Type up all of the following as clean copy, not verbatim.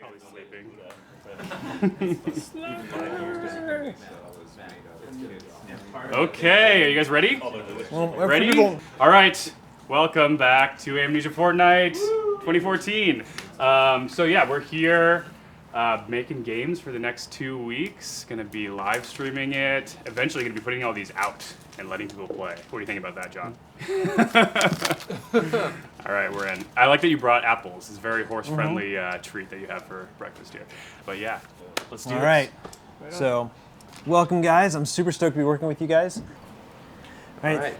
Probably sleeping. Okay, are you guys ready? Ready? All right, welcome back to Amnesia Fortnight 2014. So yeah, we're here making games for the next 2 weeks. Gonna be live streaming it. Eventually gonna be putting all these out and letting people play. What do you think about that, John? All right, we're in. I like that you brought apples. It's a very horse-friendly treat that you have for breakfast here. But yeah, let's do this. All right. So, welcome, guys. I'm super stoked to be working with you guys. All right.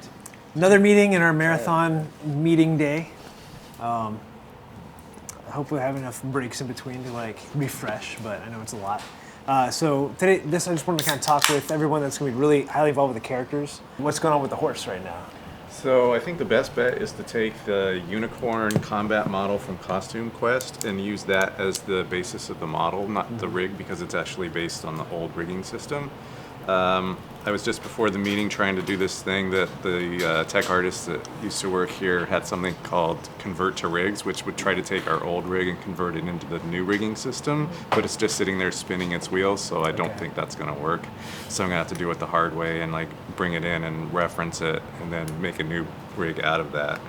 Another meeting in our marathon meeting day. I hope we have enough breaks in between to like refresh, but I know it's a lot. So today, I just wanted to kind of talk with everyone that's going to be really highly involved with the characters. What's going on with the horse right now? So I think the best bet is to take the unicorn combat model from Costume Quest and use that as the basis of the model, not the rig, because it's actually based on the old rigging system. I was just before the meeting trying to do this thing that the tech artists that used to work here had something called convert to rigs, which would try to take our old rig and convert it into the new rigging system, but it's just sitting there spinning its wheels, so I don't think that's going to work. So I'm going to have to do it the hard way and like bring it in and reference it and then make a new rig out of that.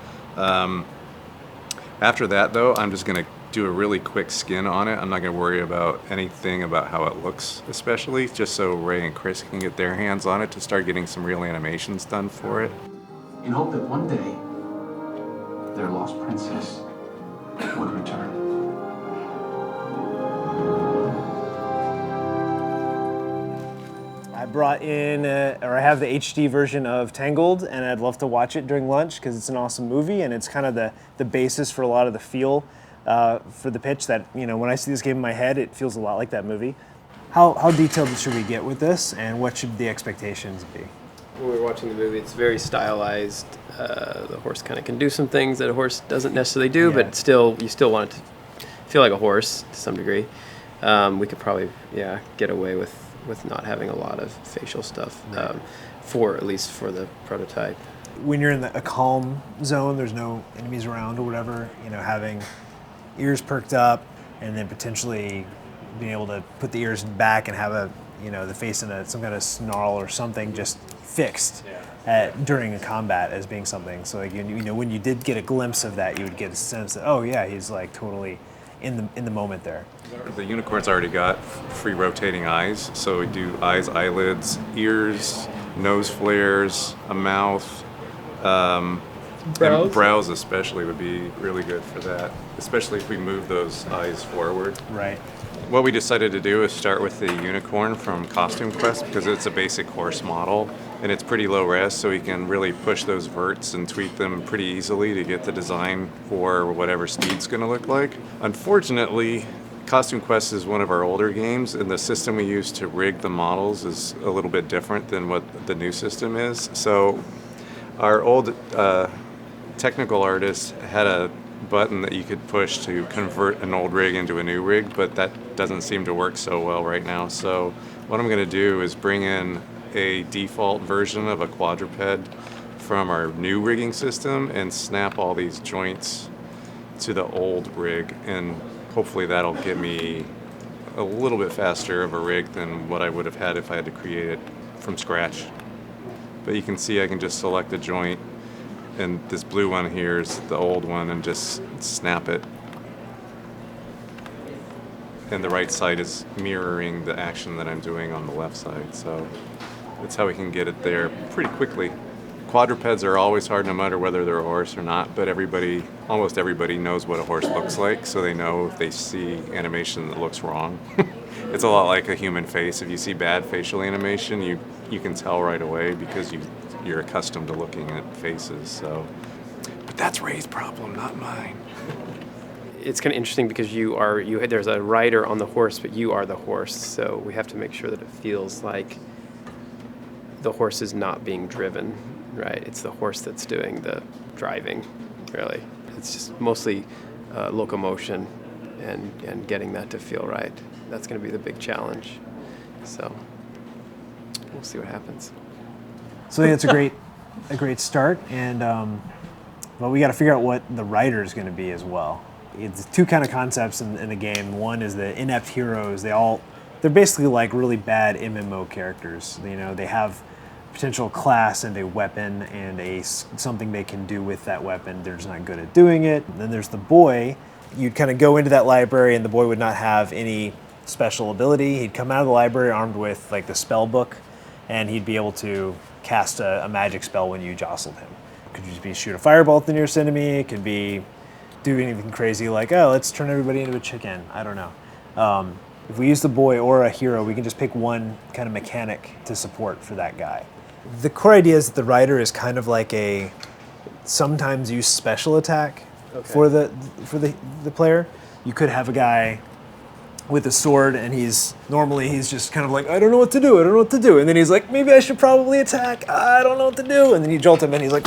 After that though, I'm just going to do a really quick skin on it. I'm not going to worry about anything about how it looks, especially just so Ray and Chris can get their hands on it to start getting some real animations done for it. In hope that one day their lost princess would return. I brought in, or I have the HD version of Tangled, and I'd love to watch it during lunch because it's an awesome movie, and it's kind of the basis for a lot of the feel for the pitch that, you know, when I see this game in my head, it feels a lot like that movie. How detailed should we get with this, and what should the expectations be? When we were watching the movie, it's very stylized. The horse kind of can do some things that a horse doesn't necessarily do, but still, you still want it to feel like a horse to some degree. We could probably, get away with not having a lot of facial stuff, at least for the prototype. When you're in a calm zone, there's no enemies around or whatever, you know, having ears perked up and then potentially being able to put the ears back and have the face in some kind of snarl or something just fixed during a combat as being something. So like, when you did get a glimpse of that, you would get a sense that, oh yeah, he's like totally in the moment there. The unicorn's already got free rotating eyes, so we do eyes, eyelids, ears, nose flares, a mouth. And brows especially would be really good for that, especially if we move those eyes forward. Right. What we decided to do is start with the unicorn from Costume Quest because it's a basic horse model and it's pretty low res, so we can really push those verts and tweak them pretty easily to get the design for whatever speed's going to look like. Unfortunately, Costume Quest is one of our older games, and the system we use to rig the models is a little bit different than what the new system is. So our old technical artists had a button that you could push to convert an old rig into a new rig, but that doesn't seem to work so well right now. So what I'm going to do is bring in a default version of a quadruped from our new rigging system and snap all these joints to the old rig, and hopefully that'll get me a little bit faster of a rig than what I would have had if I had to create it from scratch. But you can see I can just select a joint, and this blue one here is the old one, and just snap it. And the right side is mirroring the action that I'm doing on the left side, so that's how we can get it there pretty quickly. Quadrupeds are always hard no matter whether they're a horse or not, but almost everybody knows what a horse looks like, so they know if they see animation that looks wrong. It's a lot like a human face. If you see bad facial animation, you can tell right away because you're accustomed to looking at faces. So, but that's Ray's problem, not mine. It's kind of interesting because there's a rider on the horse, but you are the horse, so we have to make sure that it feels like the horse is not being driven, right? It's the horse that's doing the driving, really. It's just mostly locomotion and getting that to feel right. That's going to be the big challenge. So we'll see what happens. So I think it's a great start, and well, we got to figure out what the rider is going to be as well. it's two kind of concepts in the game. One is the inept heroes. They're basically like really bad MMO characters. You know, they have potential class and a weapon and something they can do with that weapon. They're just not good at doing it. And then there's the boy. You'd kind of go into that library and the boy would not have any special ability. He'd come out of the library armed with like the spell book, and he'd be able to cast a magic spell when you jostled him. It could just be shoot a fireball at the nearest enemy. It could be do anything crazy like, oh, let's turn everybody into a chicken. I don't know. If we use the boy or a hero, we can just pick one kind of mechanic to support for that guy. The core idea is that the rider is kind of like a sometimes used special attack for the player. You could have a guy with a sword, and he's just kind of like, I don't know what to do, and then he's like, maybe I should probably attack. I don't know what to do, and then you jolt him, and he's like,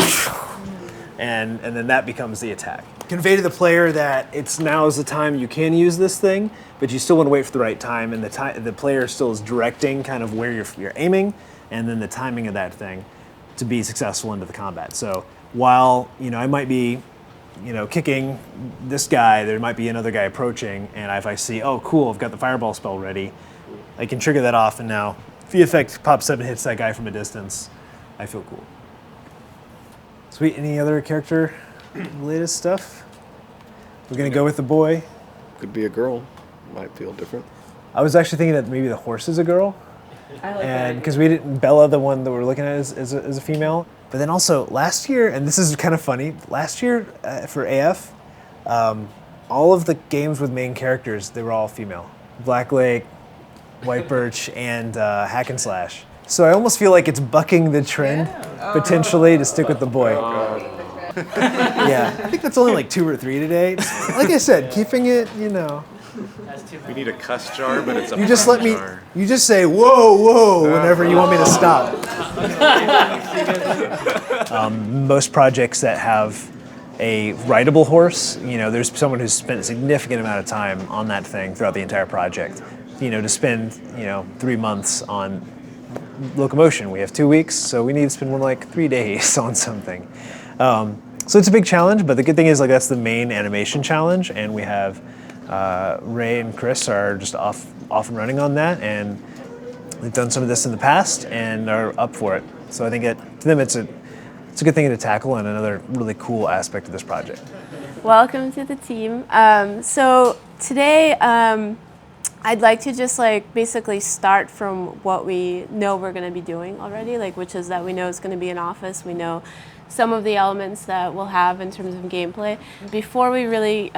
and then that becomes the attack. Convey to the player that now is the time you can use this thing, but you still want to wait for the right time, and the player still is directing kind of where you're aiming, and then the timing of that thing to be successful into the combat. So while I might be kicking this guy, there might be another guy approaching, and if I see, oh cool, I've got the fireball spell ready, I can trigger that off, and now if the effect pops up and hits that guy from a distance, I feel cool. Sweet, any other character latest stuff? We're gonna go with the boy. Could be a girl, might feel different. I was actually thinking that maybe the horse is a girl. I like and that. because we didn't, Bella, the one that we're looking at, is a female. But then also last year, and this is kind of funny, last year for AF, all of the games with main characters, they were all female. Black Lake, White Birch, and Hack and Slash. So I almost feel like it's bucking the trend, potentially, to stick with the boy. Yeah, I think that's only like 2 or 3 today. Like I said, keeping it, We need a cuss jar, but it's a You just fun let me, jar. you just say, whoa, whenever you want me to stop. Most projects that have a rideable horse, there's someone who's spent a significant amount of time on that thing throughout the entire project. To spend, 3 months on locomotion. We have 2 weeks, so we need to spend more like 3 days on something. So it's a big challenge, but the good thing is that's the main animation challenge, and we have Ray and Chris are just off and running on that, and they've done some of this in the past and are up for it. So I think to them it's a good thing to tackle, and another really cool aspect of this project. Welcome to the team. So today I'd like to just basically start from what we know we're going to be doing already, which is that we know it's going to be an office. We know some of the elements that we'll have in terms of gameplay. Before we really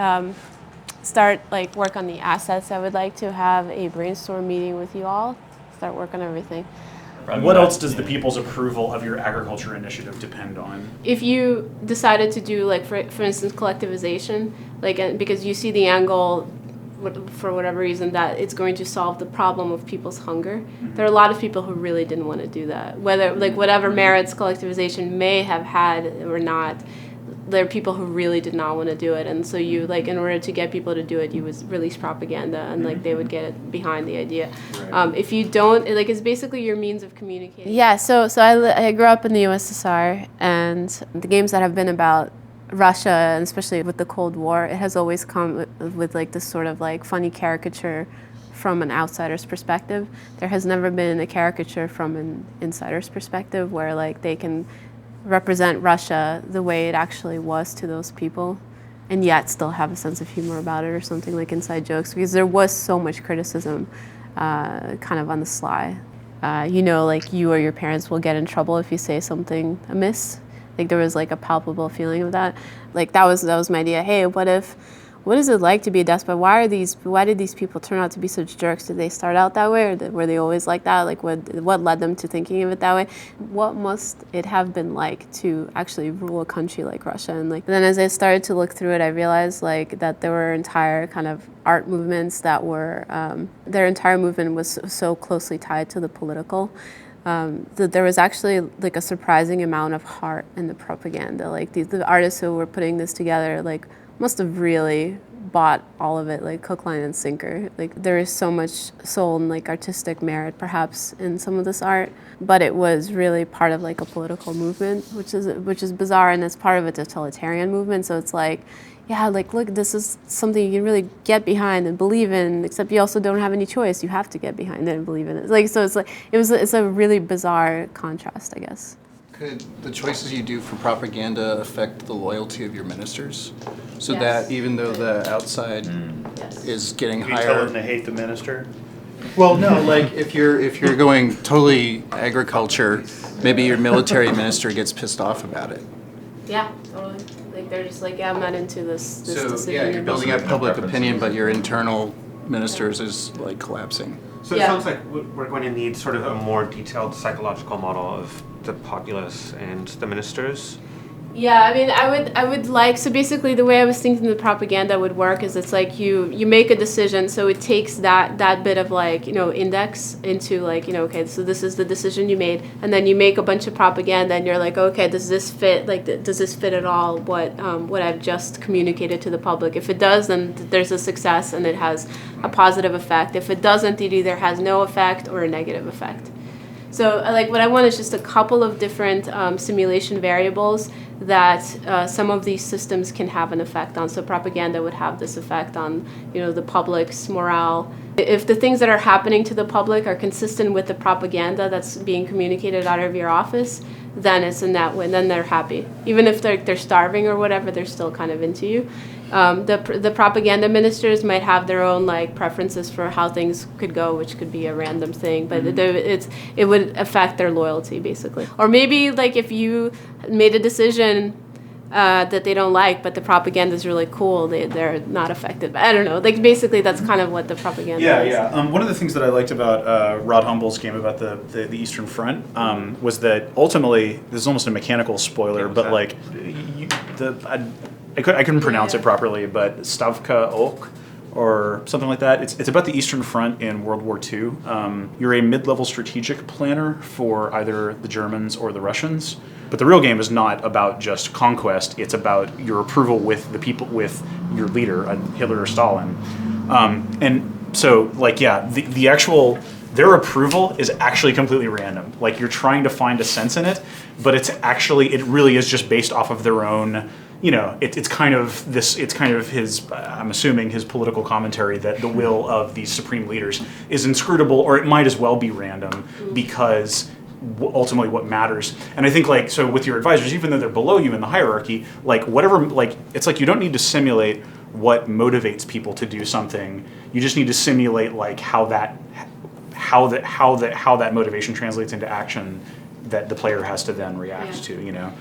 start work on the assets, I would like to have a brainstorm meeting with you all, start work on everything. What else does the people's approval of your agriculture initiative depend on? If you decided to do for instance collectivization, because you see the angle for whatever reason that it's going to solve the problem of people's hunger. Mm-hmm. There are a lot of people who really didn't want to do that. Whether whatever merits collectivization may have had or not, there are people who really did not want to do it, and so you in order to get people to do it, you would release propaganda, and they would get it behind the idea. Right. If you don't, it's basically your means of communicating. Yeah. So I grew up in the USSR, and the games that have been about Russia, and especially with the Cold War, it has always come with this sort of funny caricature from an outsider's perspective. There has never been a caricature from an insider's perspective where they can represent Russia the way it actually was to those people, and yet still have a sense of humor about it or something inside jokes, because there was so much criticism kind of on the sly. You or your parents will get in trouble if you say something amiss. There was a palpable feeling of that. That was my idea. Hey, what is it like to be a despot? Why did these people turn out to be such jerks? Did they start out that way, or were they always like that? What led them to thinking of it that way? What must it have been like to actually rule a country like Russia? And then as I started to look through it, I realized that there were entire kind of art movements that were their entire movement was so closely tied to the political. That there was actually a surprising amount of heart in the propaganda. The artists who were putting this together must have really bought all of it, hook, line, and sinker. There is so much soul and artistic merit perhaps in some of this art, but it was really part of a political movement, which is bizarre, and it's part of a totalitarian movement. So it's yeah, like, look, this is something you can really get behind and believe in, except you also don't have any choice. You have to get behind it and believe in it. Like, so it's like, it's a really bizarre contrast, I guess. Could the choices you do for propaganda affect the loyalty of your ministers? So Yes. that even though the outside is getting You tell them higher. to hate the minister. Well, no, like if you're going totally agriculture, maybe your military minister gets pissed off about it. Yeah, totally. Like, they're just like, yeah, I'm not into this So decision. yeah, you're building up public opinion, but your internal ministers is like collapsing. So Yeah. it sounds like we're going to need sort of a more detailed psychological model of the populace and the ministers. Yeah, I mean, I would like, so basically the way I was thinking the propaganda would work is it's like you make a decision, so it takes that bit of like, you know, index into like, you know, okay, so this is the decision you made, and then you make a bunch of propaganda and you're like, okay, does this fit, like, does this fit at all what I've just communicated to the public? If it does, then there's a success and it has a positive effect. If it doesn't, it either has no effect or a negative effect. So like what I want is just a couple of different simulation variables that some of these systems can have an effect on. So propaganda would have this effect on, you know, the public's morale. If the things that are happening to the public are consistent with the propaganda that's being communicated out of your office, then it's in that way. Then they're happy. Even if they're starving or whatever, they're still kind of into you. The propaganda ministers might have their own like preferences for how things could go, which could be a random thing, but it would affect their loyalty basically. Or maybe like if you made a decision that they don't like, but the propaganda is really cool, they're not affected. I don't know. Like basically, that's kind of what the propaganda is. Yeah. One of the things that I liked about Rod Humble's game about the Eastern Front was that ultimately, this is almost a mechanical spoiler, but like I couldn't pronounce it properly, but Stavka Ok or something like that. It's about the Eastern Front in World War II. You're a mid-level strategic planner for either the Germans or the Russians. But the real game is not about just conquest. It's about your approval with the people, with your leader, Hitler or Stalin. And so, like, yeah, the actual, their approval is actually completely random. Like, you're trying to find a sense in it, but it really is just based off of their own, you know, it's kind of his, I'm assuming his political commentary that the will of these supreme leaders is inscrutable, or it might as well be random, because ultimately what matters. And I think, like, so with your advisors, even though they're below you in the hierarchy, like whatever, like, it's like you don't need to simulate what motivates people to do something. You just need to simulate like how that motivation translates into action that the player has to then react to, you know.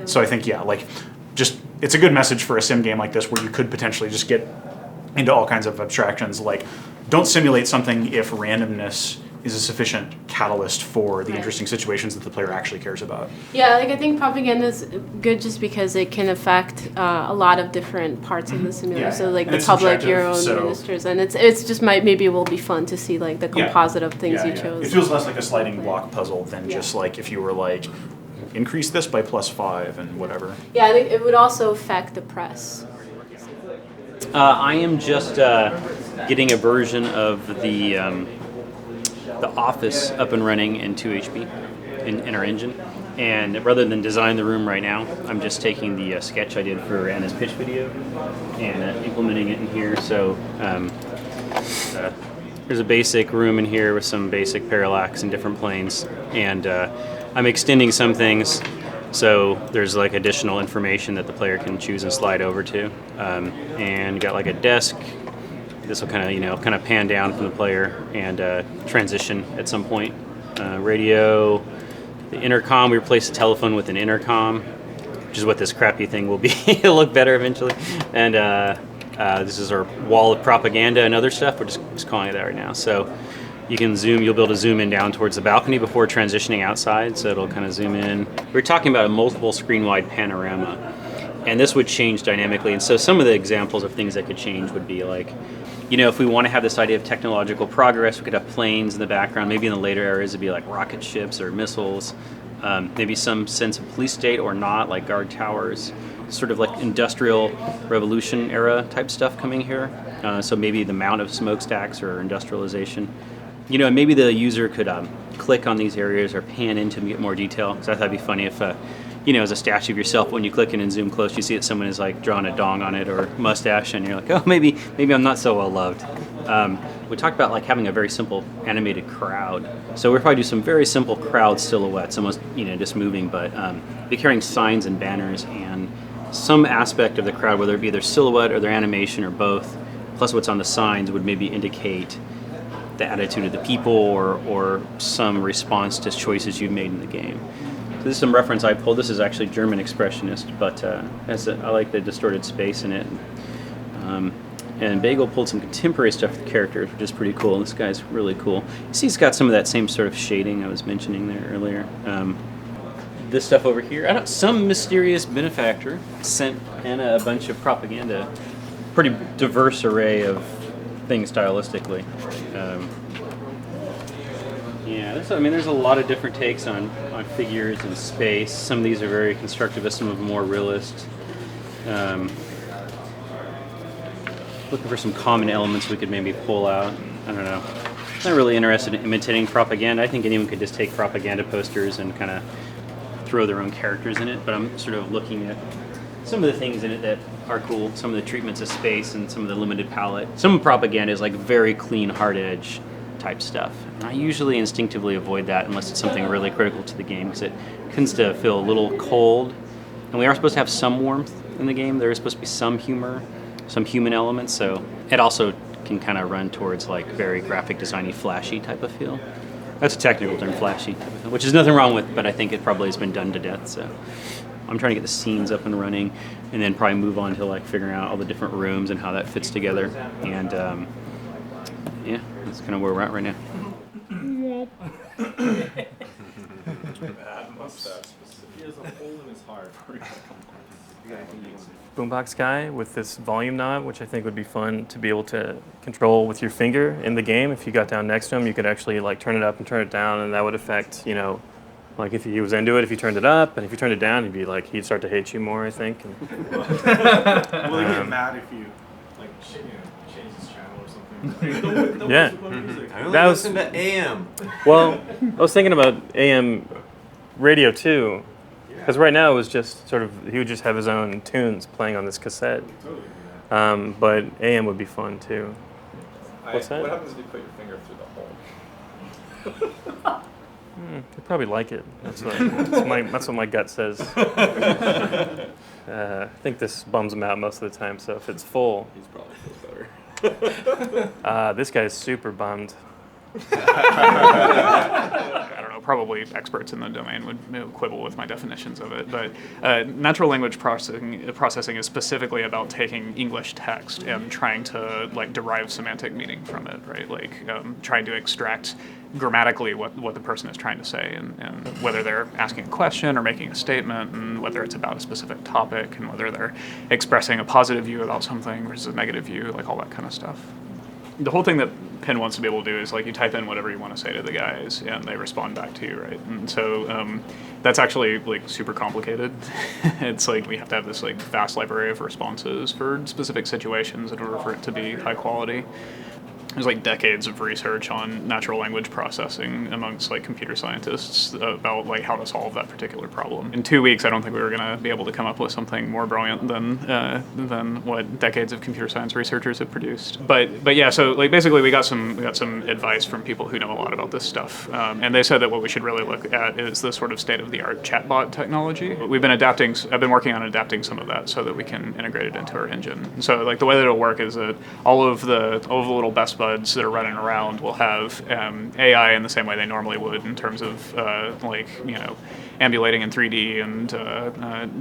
So I think, yeah, like, just, it's a good message for a sim game like this where you could potentially just get into all kinds of abstractions. Like, don't simulate something if randomness is a sufficient catalyst for the interesting situations that the player actually cares about. Yeah, like I think propaganda is good just because it can affect a lot of different parts of the simulation. Yeah. So like And the it's public, your own subjective, so- ministers, and it's just maybe it will be fun to see like the composite of things you chose. It feels less like a sliding block puzzle than just like if you were like, increase this by +5 and whatever. Yeah, I think it would also affect the press. I am just getting a version of the Office up and running in 2HP in our engine, and rather than design the room right now, I'm just taking the sketch I did for Anna's pitch video and implementing it in here. So there's a basic room in here with some basic parallax and different planes, and I'm extending some things so there's like additional information that the player can choose and slide over to, and got like a desk. This will kind of pan down from the player and transition at some point. Radio, the intercom, we replace the telephone with an intercom, which is what this crappy thing will be. It'll look better eventually. And this is our wall of propaganda and other stuff. We're just calling it that right now. So you can zoom, you'll be able to zoom in down towards the balcony before transitioning outside. So it'll kind of zoom in. We're talking about a multiple screen wide panorama. And this would change dynamically. And so some of the examples of things that could change would be like, you know, if we want to have this idea of technological progress, we could have planes in the background. Maybe in the later areas it'd be like rocket ships or missiles. Maybe some sense of police state or not, like guard towers. Sort of like industrial revolution era type stuff coming here. So maybe the amount of smokestacks or industrialization. You know, and maybe the user could click on these areas or pan in to get more detail. Because I thought it'd be funny if as a statue of yourself. When you click in and zoom close, you see that someone is like drawn a dong on it or mustache, and you're like, oh, maybe I'm not so well loved. We talked about like having a very simple animated crowd. So we'll probably do some very simple crowd silhouettes, almost just moving, but be carrying signs and banners and some aspect of the crowd, whether it be their silhouette or their animation or both, plus what's on the signs would maybe indicate the attitude of the people or some response to choices you've made in the game. So this is some reference I pulled. This is actually German expressionist, but I like the distorted space in it. And Bagel pulled some contemporary stuff with the characters, which is pretty cool. This guy's really cool. You see he's got some of that same sort of shading I was mentioning there earlier. This stuff over here, some mysterious benefactor sent Anna a bunch of propaganda. Pretty diverse array of things stylistically. There's a lot of different takes on figures and space. Some of these are very constructivist, some of them more realist. Looking for some common elements we could maybe pull out. I don't know. I'm not really interested in imitating propaganda. I think anyone could just take propaganda posters and kind of throw their own characters in it, but I'm sort of looking at some of the things in it that are cool, some of the treatments of space and some of the limited palette. Some propaganda is like very clean, hard edge type stuff. And I usually instinctively avoid that unless it's something really critical to the game, because it tends to feel a little cold. And we are supposed to have some warmth in the game. There is supposed to be some humor, some human elements, so it also can kind of run towards like very graphic designy, flashy type of feel. That's a technical term, flashy, which is nothing wrong with, but I think it probably has been done to death, so. I'm trying to get the scenes up and running, and then probably move on to like figuring out all the different rooms and how that fits together. And yeah, that's kind of where we're at right now. Bad mustache. He has a hole in his heart. Boombox guy with this volume knob, which I think would be fun to be able to control with your finger in the game. If you got down next to him, you could actually like turn it up and turn it down, and that would affect, like if he was into it, if you turned it up, and if you turned it down, he'd start to hate you more, I think. Will he get mad if you change his channel or something? Yeah. I only listen to AM. Well, I was thinking about AM radio too, because right now it was just sort of, he would just have his own tunes playing on this cassette. But AM would be fun too. What's that? What happens if you put your finger through the hole? He'd probably like it. That's what my gut says. I think this bums him out most of the time, so if it's full... He's probably feels better. This guy's super bummed. I don't know, probably experts in the domain would quibble with my definitions of it, but natural language processing is specifically about taking English text and trying to derive semantic meaning from it, right? Trying to extract grammatically what the person is trying to say, and whether they're asking a question or making a statement, and whether it's about a specific topic, and whether they're expressing a positive view about something versus a negative view, all that kind of stuff. The whole thing that Penn wants to be able to do is you type in whatever you want to say to the guys and they respond back to you, right? And so that's actually super complicated. It's we have to have this vast library of responses for specific situations in order for it to be high quality. There's decades of research on natural language processing amongst computer scientists about how to solve that particular problem. In 2 weeks, I don't think we were going to be able to come up with something more brilliant than what decades of computer science researchers have produced. But yeah, so basically we got some advice from people who know a lot about this stuff, and they said that what we should really look at is the sort of state-of-the-art chatbot technology. I've been working on adapting some of that so that we can integrate it into our engine. And so the way that it'll work is that all of the little best buds that are running around will have AI in the same way they normally would in terms of ambulating in 3D and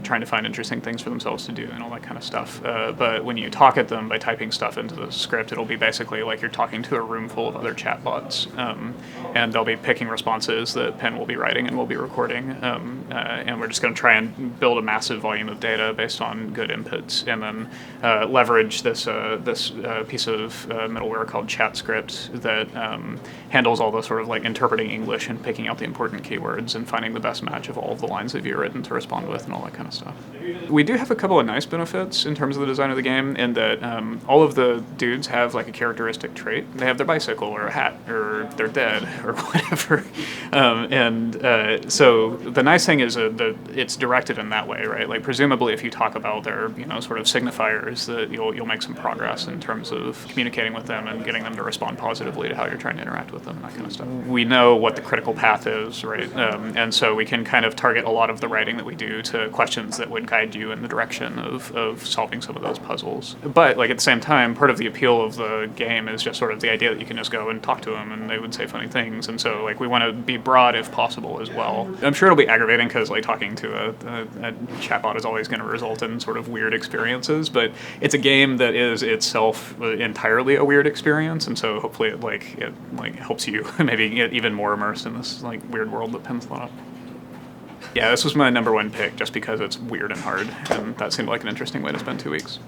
trying to find interesting things for themselves to do and all that kind of stuff. But when you talk at them by typing stuff into the script, it'll be basically like you're talking to a room full of other chatbots, and they'll be picking responses that Penn will be writing and we'll be recording, and we're just going to try and build a massive volume of data based on good inputs, and then leverage this piece of middleware called ChatScript that handles all the sort of interpreting English and picking out the important keywords and finding the best matches of all of the lines that you've written to respond with and all that kind of stuff. We do have a couple of nice benefits in terms of the design of the game, in that all of the dudes have like a characteristic trait. They have their bicycle or a hat or they're dead or whatever. So the nice thing is that it's directed in that way, right? Like presumably if you talk about their, sort of signifiers, that you'll make some progress in terms of communicating with them and getting them to respond positively to how you're trying to interact with them and that kind of stuff. We know what the critical path is, right? And so we can kind of target a lot of the writing that we do to questions that would guide you in the direction of solving some of those puzzles. But like at the same time, part of the appeal of the game is just sort of the idea that you can just go and talk to them and they would say funny things. And so like we want to be broad if possible as well. I'm sure it'll be aggravating because like talking to a chatbot is always going to result in sort of weird experiences, but it's a game that is itself entirely a weird experience, and so hopefully it helps you maybe get even more immersed in this like weird world that Pen's thought up. Yeah, this was my number one pick just because it's weird and hard, and that seemed like an interesting way to spend 2 weeks.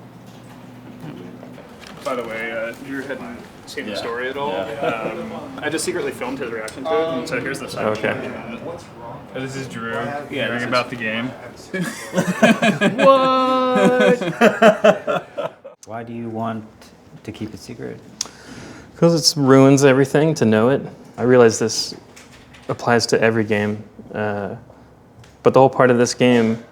By the way, you hadn't seen the story at all. I just secretly filmed his reaction to it, and so here's the side. Okay. This is Drew hearing about the game. What? Why do you want to keep it secret? Because it ruins everything to know it. I realize this applies to every game, but the whole part of this game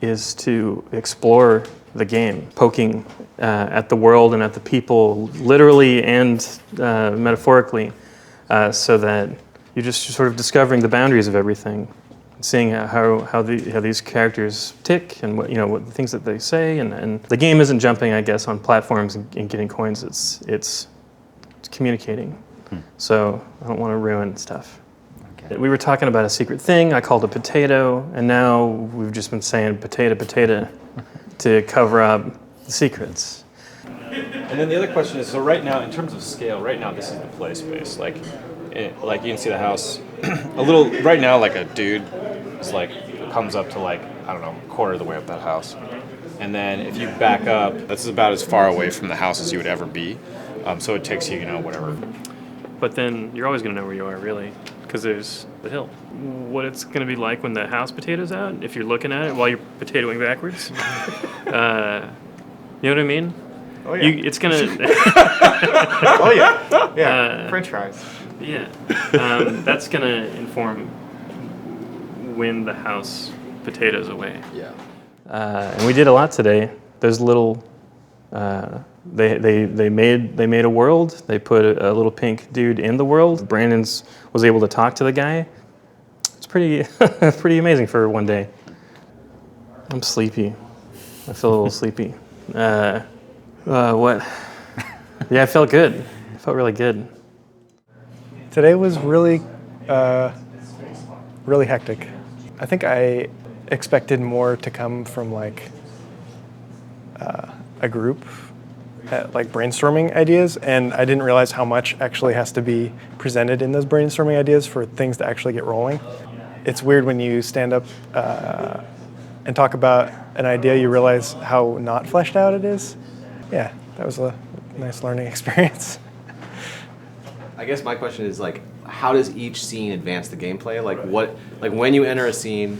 is to explore the game, poking at the world and at the people, literally and metaphorically, so that you're just sort of discovering the boundaries of everything, seeing how these characters tick and what the things that they say, and the game isn't jumping, I guess, on platforms and getting coins. It's communicating. So I don't want to ruin stuff. Okay. We were talking about a secret thing. I called it potato, and now we've just been saying potato to cover up the secrets. And then the other question is, so right now, in terms of scale, right now this is the play space. Like you can see the house a little. Right now, like a dude is comes up to I don't know, a quarter of the way up that house, and then if you back up, that's about as far away from the house as you would ever be. So it takes you, whatever. But then you're always going to know where you are, really, because there's the hill. What it's going to be like when the house potato's out, if you're looking at it while you're potatoing backwards. You know what I mean? Oh, yeah. It's going to... Oh, yeah. Yeah, French fries. Yeah. That's going to inform when the house potatoes away. Yeah. And we did a lot today. There's little... They made a world. They put a little pink dude in the world. Brandon was able to talk to the guy. It's pretty pretty amazing for one day. I'm sleepy. I feel a little sleepy. What? Yeah, I felt good. I felt really good. Today was really hectic. I think I expected more to come from a group brainstorming ideas, and I didn't realize how much actually has to be presented in those brainstorming ideas for things to actually get rolling. It's weird when you stand up and talk about an idea, you realize how not fleshed out it is. Yeah, that was a nice learning experience. I guess my question is how does each scene advance the gameplay? When you enter a scene,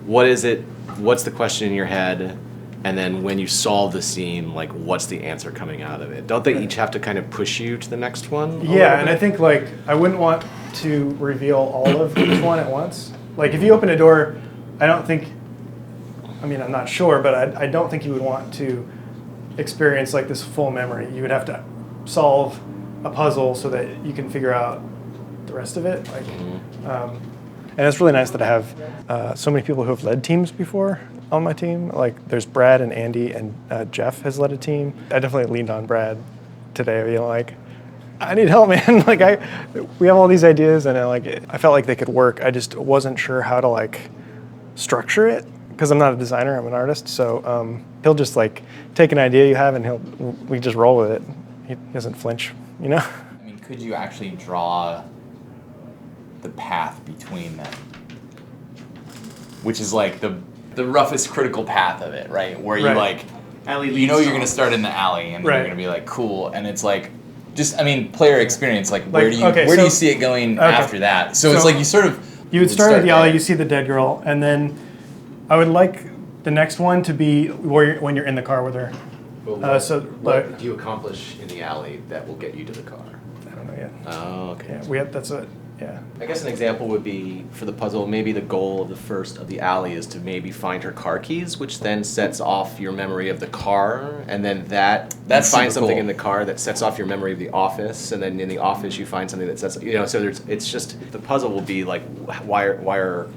what is it? What's the question in your head? And then when you solve the scene, what's the answer coming out of it? Don't they each have to kind of push you to the next one? Yeah, and I think I wouldn't want to reveal all of each one at once. If you open a door, I don't think, I'm not sure, but I don't think you would want to experience this full memory. You would have to solve a puzzle so that you can figure out the rest of it. And it's really nice that I have so many people who have led teams before on my team. There's Brad and Andy, and Jeff has led a team. I definitely leaned on Brad today. I need help, man. We have all these ideas, and I felt like they could work. I just wasn't sure how to structure it, because I'm not a designer, I'm an artist. So he'll just take an idea you have, and we just roll with it. He doesn't flinch, Could you actually draw the path between them, which is the roughest critical path of it, right? Where you you're going to start in the alley, and you're going to be cool, and it's player experience. Where do you see it going after that? So it's you You would start at the alley, you see the dead girl, and then I would like the next one to be when you're in the car with her. Well, what do you accomplish in the alley that will get you to the car? I don't know yet. Oh, okay. Yeah, that's it. Yeah. I guess an example would be for the puzzle, maybe the goal of the first of the alley is to maybe find her car keys, which then sets off your memory of the car, and then that's you find something in the car that sets off your memory of the office, and then in the office you find something that sets, so it's just, the puzzle will be like, why are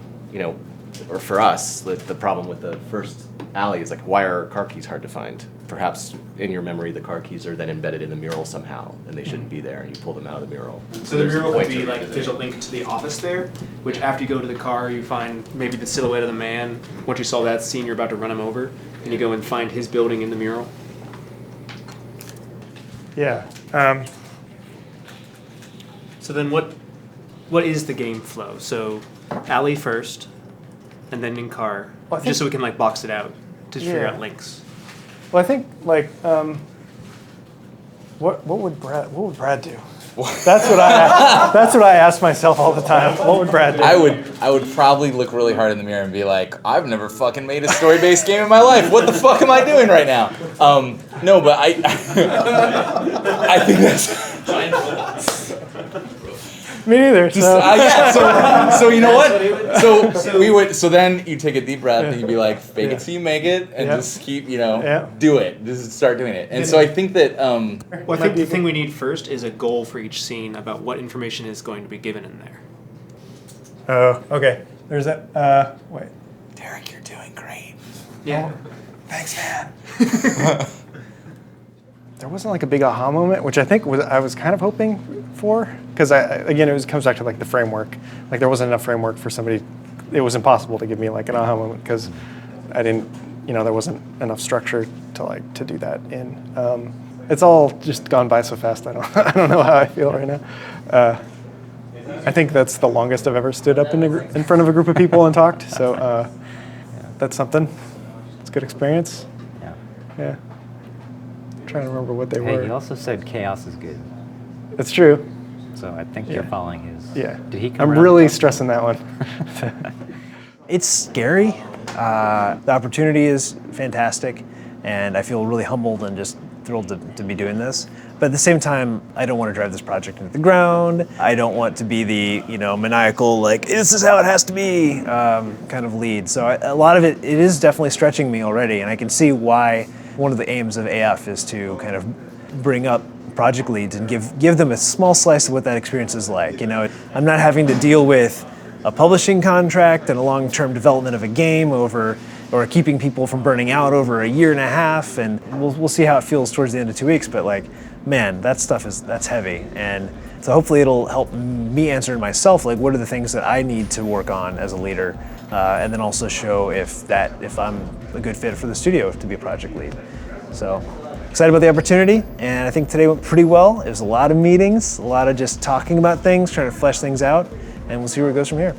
or for us, the problem with the first alley is like, why are car keys hard to find? Perhaps in your memory the car keys are then embedded in the mural somehow, and they shouldn't be there, and you pull them out of the mural. So the mural would be like there's a link to the office there, which after you go to the car you find maybe the silhouette of the man. Once you saw that scene, you're about to run him over, and you go and find his building in the mural. Yeah. So then what is the game flow? So alley first, and then in car, just so we can like box it out to figure out links. Well, I think like what would Brad do? That's what I ask myself all the time. What would Brad do? I would probably look really hard in the mirror and be like, I've never fucking made a story-based game in my life. What the fuck am I doing right now? No, but I think that's. Me neither. So you know what? So then you take a deep breath and you be like, fake it till you make it, and just keep, do it. Just start doing it. And so I think that. Well, I think the thing we need first is a goal for each scene about what information is going to be given in there. Oh, okay. There's that. Wait. Derek, you're doing great. Yeah. Thanks, man. There wasn't like a big aha moment, which I think I was kind of hoping for, because again it comes back to like the framework. Like there wasn't enough framework for somebody. It was impossible to give me like an aha moment because I didn't, there wasn't enough structure to do that in. It's all just gone by so fast. I don't know how I feel right now. I think that's the longest I've ever stood up in front of a group of people and talked. So that's something. It's a good experience. Yeah. Trying to remember what they were. Hey, you also said chaos is good. It's true. So I think you're following his. Yeah. Did he come I'm around? really stressing that one. It's scary. The opportunity is fantastic, and I feel really humbled and just thrilled to be doing this. But at the same time, I don't want to drive this project into the ground. I don't want to be the maniacal, like, this is how it has to be kind of lead. So a lot of it is definitely stretching me already, and I can see why one of the aims of AF is to kind of bring up project leads and give them a small slice of what that experience is like. I'm not having to deal with a publishing contract and a long-term development of a game or keeping people from burning out over a year and a half, and we'll see how it feels towards the end of 2 weeks, but like, man, that stuff that's heavy. And so hopefully it'll help me answer myself, like, what are the things that I need to work on as a leader, and then also show if I'm a good fit for the studio to be a project lead. So excited about the opportunity, and I think today went pretty well. It was a lot of meetings, a lot of just talking about things, trying to flesh things out, and we'll see where it goes from here.